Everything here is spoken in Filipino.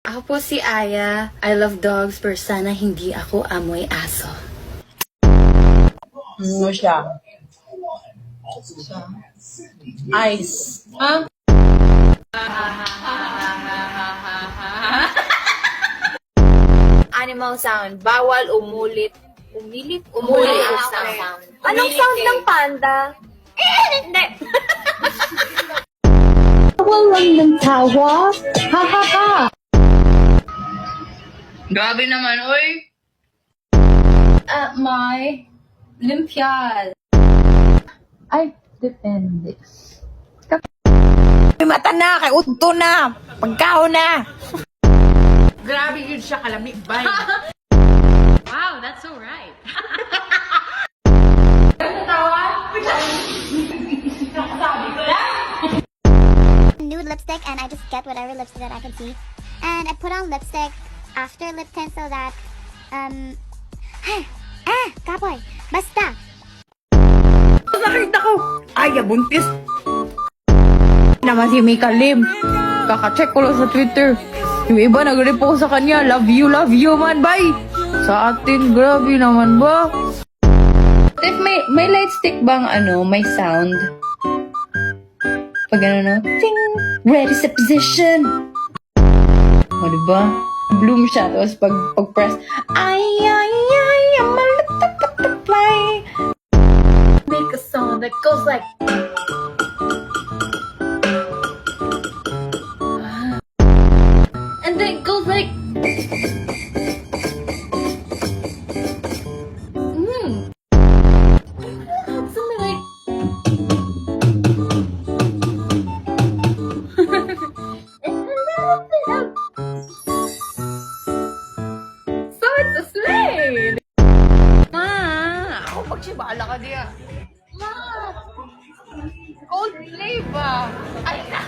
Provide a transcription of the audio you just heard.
Ako po si Aya. I love dogs pero sana hindi ako amoy aso. Ano siya? Ice. Ha? Animal sound. Bawal umulit. Umulit ang sound. Anong sound ng panda? Hindi. Walang ng tawa. Ha ha ha. Grabe naman, oy! At my limpiad. Ay, depende. May mata na, kay unto na, pagkao na. Grabe yun siya kalami. Bye. Wow, that's so right. Nude lipstick and I just get whatever lipstick that I can see. And I put on lipstick after lip tint so that, kapoy, basta. Nakita ko, ay, buntis. Naman si Mika Lim. Kaka-check ko lang sa Twitter. Yung iba nag-repost sa kanya, love you man, bye. Sa atin, grabe naman ba? If may light stick bang may sound? Pag ting, ready sa position. O, diba? Bloom siya, tapos pag-press, I'm a little butterfly. Make a song that goes like... And then it goes like... Something like... So it's a slave! Ako pagsibala ka diya. Cold flavor! Ay, na!